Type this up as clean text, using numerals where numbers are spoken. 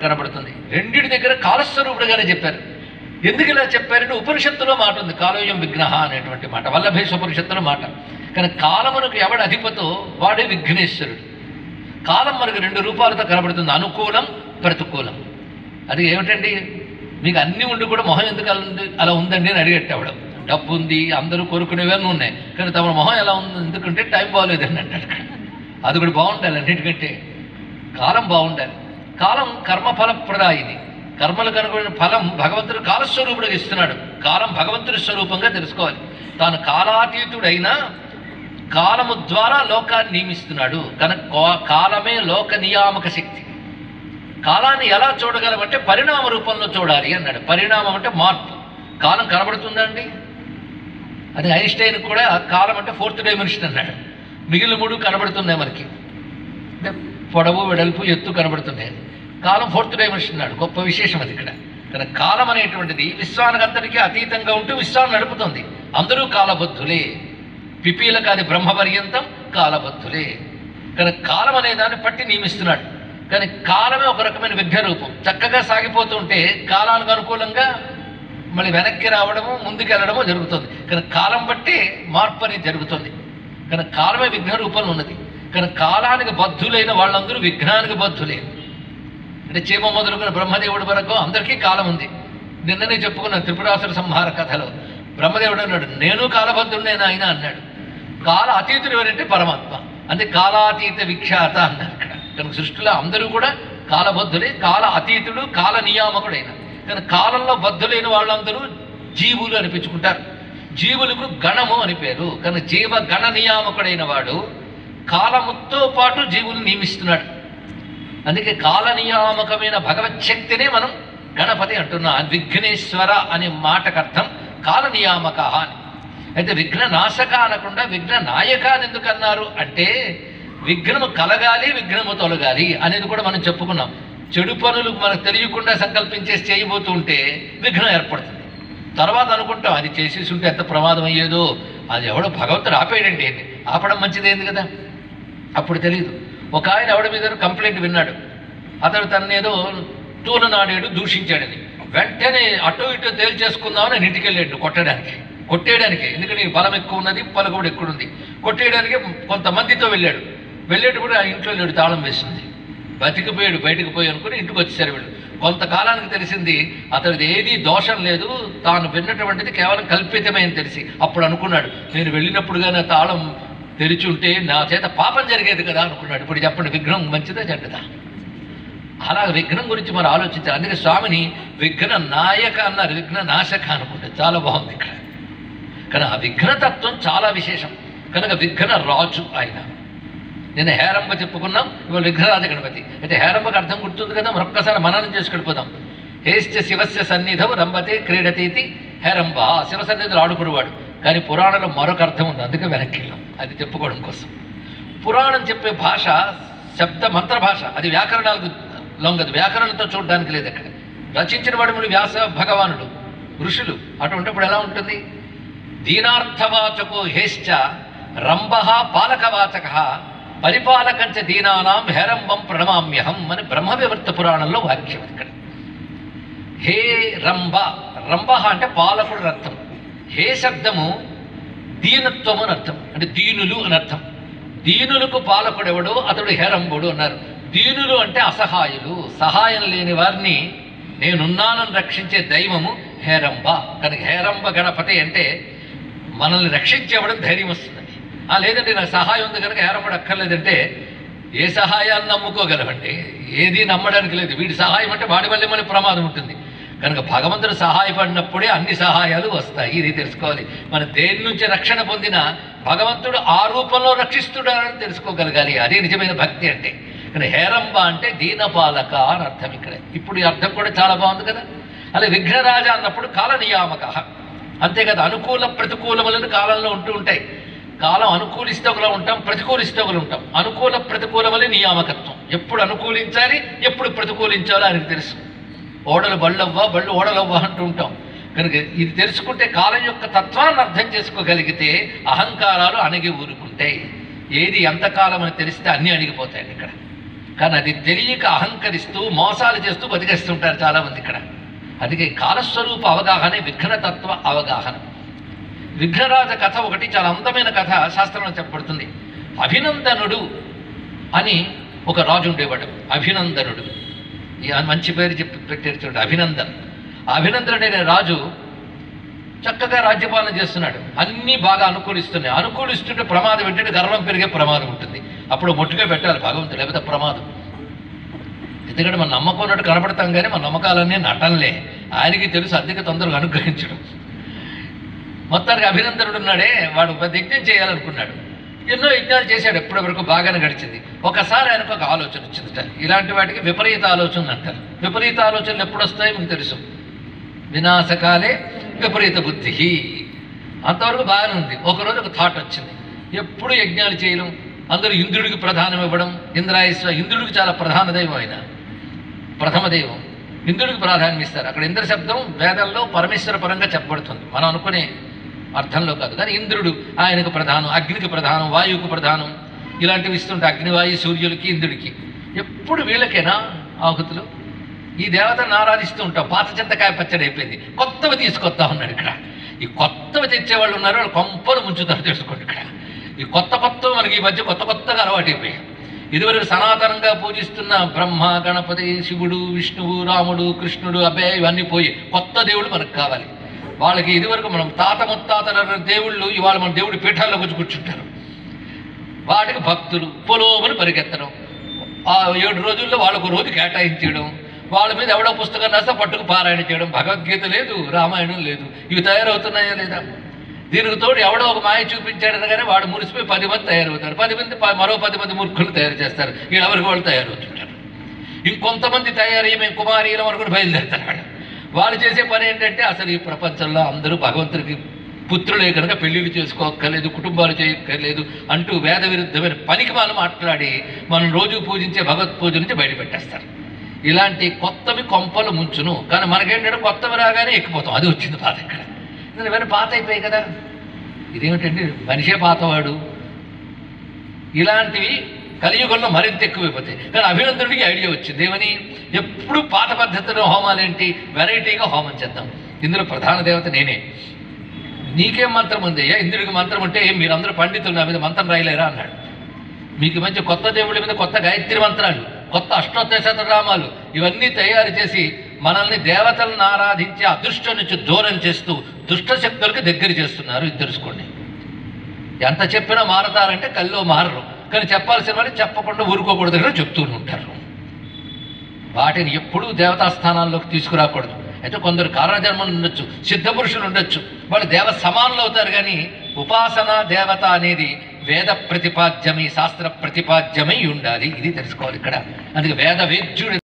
కనబడుతుంది. రెండిటి దగ్గర కాలస్వరూపుడుగానే చెప్పారు. ఎందుకు ఇలా చెప్పారంటే ఉపనిషత్తులో మాట ఉంది, కాలోయం విఘ్నః అనేటువంటి మాట, వల్లభేష ఉపనిషత్తులో మాట. కానీ కాలమునకు ఎవడు అధిపతో వాడే విఘ్నేశ్వరుడు. కాలం మనకు రెండు రూపాలతో కనబడుతుంది, అనుకూలం ప్రతికూలం. అది ఏమిటండి, మీకు అన్నీ ఉండి కూడా మొహం ఎందుకు అలా ఉందండి అని అడిగేటవాడు. డబ్బు ఉంది, అందరూ కోరుకునేవన్నీ ఉన్నాయి, కానీ తమ మొహం ఎలా ఉంది ఎందుకంటే టైం బాగోలేదండి అంటాడు. అది కూడా బాగుండాలి, అన్నిటికంటే కాలం బాగుండాలి. కాలం కర్మఫలప్రదాయిని, కర్మలకు అనుకున్న ఫలం భగవంతుడు కాలస్వరూపుడిగా ఇస్తున్నాడు. కాలం భగవంతుడి స్వరూపంగా తెలుసుకోవాలి. తాను కాలాతీతుడైనా కాలము ద్వారా లోకాన్ని నియమిస్తున్నాడు కనుక కాలమే లోక నియామక శక్తి. కాలాన్ని ఎలా చూడగలమంటే పరిణామ రూపంలో చూడాలి అన్నాడు. పరిణామం అంటే మార్పు. కాలం కనబడుతుందండి, అది ఐన్స్టైన్ కూడా కాలం అంటే 4th డైమెన్షన్ అన్నాడు. మిగిలిన 3 కనబడుతున్నాయి మనకి, అంటే పొడవు వెడల్పు ఎత్తు కనబడుతున్నాయి. కాలం 4th డైమెన్షన్ అన్నాడు. గొప్ప విశేషం అది ఇక్కడ. కానీ కాలం అనేటువంటిది విశ్వానికి అంతటికీ అతీతంగా ఉంటూ విశ్వాన్ని నడుపుతుంది. అందరూ కాలబద్ధులే, పిపీలకు అది బ్రహ్మపర్యంతం కాలబద్ధులే. కానీ కాలం అనే దాన్ని పట్టి నియమిస్తున్నాడు. కానీ కాలమే ఒక రకమైన విఘ్నరూపం. చక్కగా సాగిపోతుంటే కాలానికి అనుకూలంగా మళ్ళీ వెనక్కి రావడము ముందుకెళ్ళడము జరుగుతుంది. కానీ కాలం బట్టి మార్పు అనేది జరుగుతుంది. కానీ కాలమే విఘ్న రూపంలో ఉన్నది. కానీ కాలానికి బద్ధులైన వాళ్ళందరూ విఘ్నానికి బద్ధులే. అంటే చీమ మొదలుకున్న బ్రహ్మదేవుడి వరకు అందరికీ కాలం ఉంది. నిన్ననే చెప్పుకున్న త్రిపురాసుర సంహార కథలో బ్రహ్మదేవుడు అన్నాడు, నేను కాలబద్ధుడినేనా ఆయన అన్నాడు. కాల అతీతుడు ఎవరంటే పరమాత్మ, అంటే కాలాతీత విఖ్యాత అన్నారు ఇక్కడ. కనుక సృష్టిలో అందరూ కూడా కాలబద్ధులే, కాల అతీతుడు కాల నియామకుడైన. కానీ కాలంలో బద్ధులైన వాళ్ళందరూ జీవులు అనిపించుకుంటారు. జీవులకు గణము అని పేరు. కానీ జీవ గణ నియామకుడైన వాడు కాలముతో పాటు జీవులు నియమిస్తున్నాడు. అందుకే కాల నియామకమైన భగవచ్చక్తినే మనం గణపతి అంటున్నాం. విఘ్నేశ్వర అనే మాటకు అర్థం కాల నియామక అని. అయితే విఘ్న నాశక అనకుండా విఘ్న నాయక అని ఎందుకు అన్నారు అంటే విఘ్నము కలగాలి, విఘ్నము తొలగాలి అనేది కూడా మనం చెప్పుకున్నాం. చెడు పనులు మనకు తెలియకుండా సంకల్పించేసి చేయబోతూ ఉంటే విఘ్నం ఏర్పడుతుంది. తర్వాత అనుకుంటాం అది చేసేసి ఉంటే ఎంత ప్రమాదం అయ్యేదో, అది ఎవడో భగవంతుడు ఆపేయడండి, ఆపడం మంచిదేంది కదా. అప్పుడు తెలియదు. ఒక ఆయన ఎవడి మీద కంప్లైంట్ విన్నాడు, అతడు తన్నేదో తూలనాడేడు దూషించాడని. వెంటనే అటు ఇటు తేల్చేసుకుందామని ఇంటికి వెళ్ళాడు కొట్టేయడానికి. ఎందుకంటే బలం ఎక్కువ ఉన్నది, పలుకుబడి ఎక్కువ ఉంది. కొట్టేయడానికి కొంతమందితో వెళ్ళేటప్పుడు ఆ ఇంట్లో లేడు, తాళం వేసింది. బతికిపోయాడు, బయటకు పోయి అనుకుని ఇంటికి వచ్చేసారు వీళ్ళు. కొంతకాలానికి తెలిసింది అతడిది ఏదీ దోషం లేదు, తాను విన్నటువంటిది కేవలం కల్పితమే అని తెలిసి అప్పుడు అనుకున్నాడు, నేను వెళ్ళినప్పుడుగా నా తాళం తెరిచి ఉంటే నా చేత పాపం జరిగేది కదా అనుకున్నాడు. ఇప్పుడు చెప్పండి, విఘ్నం మంచిదా చెడ్డదా? అలా విఘ్నం గురించి మనం ఆలోచించాలి. అందుకే స్వామిని విఘ్న నాయక అన్నారు, విఘ్న నాశక అనుకుంటే చాలా బాగుంది ఇక్కడ. కానీ ఆ విఘ్నతత్వం చాలా విశేషం. కనుక విఘ్న రాజు ఆయన. నేను హేరంబ చెప్పుకున్నాం, ఇవాళ విఘ్నరాజ గణపతి. అయితే హేరంబకు అర్థం గుర్తుంది కదా, మరొక్కసారి మననం చేసుకెళ్ళిపోదాం. హేశ్చ శివస్య సన్నిధం రంభతే క్రీడతీతి హేరంబ. శివ సన్నిధిలో ఆడుకునేవాడు. కానీ పురాణంలో మరొక అర్థం ఉంది, అందుకే వెనక్కి వెళ్ళాం అది చెప్పుకోవడం కోసం. పురాణం చెప్పే భాష శబ్ద మంత్ర భాష, అది వ్యాకరణాలకు లొంగదు, వ్యాకరణంతో చూడడానికి లేదు. అక్కడ రచించిన వాడు వ్యాస భగవానుడు, ఋషులు. అటువంటిప్పుడు ఎలా ఉంటుంది? దీనార్థవాచకో హేశ్చ రంభ పాలకవాచక పరిపాలకంచ దీనానాం హేరంబం ప్రణమామ్యహం అని బ్రహ్మవివర్త పురాణంలో వాక్యం. ఇక్కడ హే రంభ, రంభ అంటే పాలకుడు అర్థం. హే శబ్దము దీనత్వము అని అర్థం, అంటే దీనులు అని అర్థం. దీనులకు పాలకుడెవడో అతడు హేరంబుడు అన్నారు. దీనులు అంటే అసహాయులు, సహాయం లేని వారిని నేనున్నానని రక్షించే దైవము హేరంబ. కనుక హేరంబ గణపతి అంటే మనల్ని రక్షించేవడం ధైర్యం వస్తుందని. లేదంటే నాకు సహాయం ఉంది కనుక హేరంబడు అక్కర్లేదంటే ఏ సహాయాన్ని నమ్ముకోగలవండి? ఏది నమ్మడానికి లేదు. వీడి సహాయం అంటే వాడి వల్లే మళ్ళీ ప్రమాదం ఉంటుంది. కనుక భగవంతుడు సహాయపడినప్పుడే అన్ని సహాయాలు వస్తాయి. ఇది తెలుసుకోవాలి. మన దేని నుంచి రక్షణ పొందిన భగవంతుడు ఆ రూపంలో రక్షిస్తున్నాడని తెలుసుకోగలగాలి. అదే నిజమైన భక్తి అంటే. కానీ హేరంబ అంటే దీనపాలక అని అర్థం ఇక్కడ. ఇప్పుడు ఈ అర్థం కూడా చాలా బాగుంది కదా. అలా విఘ్నరాజ అన్నప్పుడు కాల నియామక, అంతే కదా. అనుకూల ప్రతికూలములను కాలంలో ఉంటూ ఉంటాయి. కాలం అనుకూలిస్తే ఒకలా ఉంటాం, ప్రతికూలిస్తే ఒకలా ఉంటాం. అనుకూల ప్రతికూలములే నియామకత్వం. ఎప్పుడు అనుకూలించాలి, ఎప్పుడు ప్రతికూలించాలో ఆయనకు తెలుసు. ఓడలు బళ్ళవ్వా, బళ్ళు ఓడలవ్వా అంటూ ఉంటాం. కనుక ఇది తెలుసుకుంటే కాలం యొక్క తత్వాన్ని అర్థం చేసుకోగలిగితే అహంకారాలు అణిగి ఊరుకుంటాయి. ఏది ఎంతకాలం అని తెలిస్తే అన్నీ అణిగిపోతాయండి ఇక్కడ. కానీ అది తెలియక అహంకరిస్తూ మోసాలు చేస్తూ బతికేస్తుంటారు చాలామంది ఇక్కడ. అందుకే కాలస్వరూప అవగాహనే విఘ్నతత్వ అవగాహన. విఘ్నరాజ కథ ఒకటి చాలా అందమైన కథ శాస్త్రంలో చెప్పబడుతుంది. అభినందనుడు అని ఒక రాజు ఉండేవాడు. అభినందనుడు, మంచి పేరు చెప్పి పెట్టారు చూడండి, అభినందన్. అభినందనుడు అనే రాజు చక్కగా రాజ్యపాలన చేస్తున్నాడు. అన్నీ బాగా అనుకూలిస్తున్నాయి. అనుకూలిస్తుంటే ప్రమాదం ఏంటంటే గర్వం పెరిగే ప్రమాదం ఉంటుంది. అప్పుడు మొట్టుగా పెట్టాలి భగవంతుడు, లేకపోతే ప్రమాదం. ఎందుకంటే మన నమ్మకం ఉన్నట్టు కనపడతాం కానీ మన నమ్మకాలన్నీ నటనలే. ఆయనకి తెలుసు, అందుకే తొందరగా అనుగ్రహించడం. మొత్తానికి అభినందనుడు ఉన్నాడే, వాడు పెద్ద యజ్ఞం చేయాలనుకున్నాడు. ఎన్నో యజ్ఞాలు చేశాడు, ఎప్పటి వరకు బాగానే గడిచింది. ఒకసారి ఆయనకు ఒక ఆలోచన వచ్చిందట. ఇలాంటి వాటికి విపరీత ఆలోచనలు అంటారు. విపరీత ఆలోచనలు ఎప్పుడు వస్తాయో మీకు తెలుసు. వినాశకాలే విపరీత బుద్ధి. అంతవరకు బాగానే ఉంది. ఒకరోజు ఒక థాట్ వచ్చింది, ఎప్పుడు యజ్ఞాలు చేయడం, అందరూ ఇంద్రుడికి ప్రధానం ఇవ్వడం. ఇంద్రుడికి చాలా ప్రధాన దైవం, ఆయన ప్రథమ దైవం. ఇంద్రుడికి ప్రాధాన్యం ఇస్తారు. అక్కడ ఇంద్ర శబ్దం వేదంలో పరమేశ్వర పరంగా చెప్పబడుతుంది, మనం అనుకునే అర్థంలో కాదు. కానీ ఇంద్రుడు ఆయనకు ప్రధానం, అగ్నికి ప్రధానం, వాయువుకు ప్రధానం. ఇలాంటివి ఇస్తుంటే అగ్నివాయు సూర్యులకి ఇంద్రుడికి. ఎప్పుడు వీళ్ళకేనా ఆహుతులు? ఈ దేవతను ఆరాధిస్తూ ఉంటాం. పాత చింతకాయ పచ్చడి అయిపోయింది, కొత్తవి తీసుకొస్తా ఉన్నాడు ఇక్కడ. ఈ కొత్తవి తెచ్చేవాళ్ళు ఉన్నారు, వాళ్ళు కొంపలు ముంచుతారు తెలుసుకోండి. ఇక్కడ ఈ కొత్త మనకి ఈ మధ్య కొత్తగా అలవాటు అయిపోయాయి. ఇదివరకు సనాతనంగా పూజిస్తున్న బ్రహ్మ, గణపతి, శివుడు, విష్ణువు, రాముడు, కృష్ణుడు, అబ్బాయి ఇవన్నీ పోయి కొత్త దేవుడు మనకు కావాలి. వాళ్ళకి ఇదివరకు మనం తాత ముత్తాతల దేవుళ్ళు ఇవాళ మన దేవుడి పీఠాల్లో వచ్చి కూర్చుంటారు. వాటికి భక్తులు పొలోమని పరిగెత్తడం. ఆ 7 రోజుల్లో వాళ్ళకు రోజు కేటాయించడం, వాళ్ళ మీద ఎవడో పుస్తకం రాస్తే పట్టుకు పారాయణ చేయడం. భగవద్గీత లేదు, రామాయణం లేదు. ఇవి తయారవుతున్నాయా లేదా? దీనికి తోడు ఎవడో ఒక మాయ చూపించాడని కానీ వాడు మురిసిపోయి 10 మంది తయారవుతారు. 10 మంది మరో 10 మంది మూర్ఖులు తయారు చేస్తారు. వీళ్ళెవరికి వాళ్ళు తయారవుతుంటారు. ఇంకొంతమంది తయారయ్యి మేము కుమారీలం అనుకుని బయలుదేరుతారు. వాళ్ళు చేసే పని ఏంటంటే అసలు ఈ ప్రపంచంలో అందరూ భగవంతుడికి పుత్రులే కనుక పెళ్లిళ్ళు చేసుకోక్కర్లేదు, కుటుంబాలు చేయక్కర్లేదు అంటూ వేద విరుద్ధమైన పనికి వాళ్ళు మాట్లాడి మనం రోజు పూజించే భగవత్ పూజ నుంచి బయటపెట్టేస్తారు. ఇలాంటి కొత్తవి కొంపలు ముంచును. కానీ మనకేంటంటే కొత్తవి రాగానే ఎక్కిపోతాం. అది వచ్చింది పాత. ఇక్కడ ఇవన్నీ పాత అయిపోయాయి కదా. ఇదేమిటంటే మనిషే పాతవాడు. ఇలాంటివి కలియుగంలో మరింత ఎక్కువైపోతాయి. కానీ అభినందనుడికి ఐడియా వచ్చింది, ఏమని? ఎప్పుడు పాత పద్ధతిలో హోమాలు ఏంటి, వెరైటీగా హోమం చేద్దాం. ఇందులో ప్రధాన దేవత నేనే. నీకేం మంత్రం ఉందయ్యా? ఇంద్రుడికి మంత్రం ఉంటే మీరందరూ పండితులు నా మీద మంత్రం రాయలేరా అన్నాడు. మీకు మధ్య కొత్త దేవుడి మీద కొత్త గాయత్రి మంత్రాలు, కొత్త అష్టోత్తర శతనామాలు ఇవన్నీ తయారు చేసి మనల్ని దేవతలను ఆరాధించి అదృష్టం నుంచి దూరం చేస్తూ దుష్ట శక్తులకు దగ్గర చేస్తున్నారు. ఇది తెలుసుకోండి. ఎంత చెప్పినా మారతారంటే కల్లో మారరు. కానీ చెప్పాల్సిన వాళ్ళు చెప్పకుండా ఊరుకోకూడదు కదా చెప్తూ ఉంటారు. వాటిని ఎప్పుడూ దేవతాస్థానాల్లోకి తీసుకురాకూడదు. అయితే కొందరు కారణజన్మలు ఉండొచ్చు, సిద్ధపురుషులు ఉండొచ్చు, వాళ్ళు దేవ సమానులు అవుతారు. కానీ ఉపాసన దేవత అనేది వేద ప్రతిపాద్యమై శాస్త్ర ప్రతిపాద్యమై ఉండాలి. ఇది తెలుసుకోవాలి ఇక్కడ. అందుకే వేద వేద్యుడు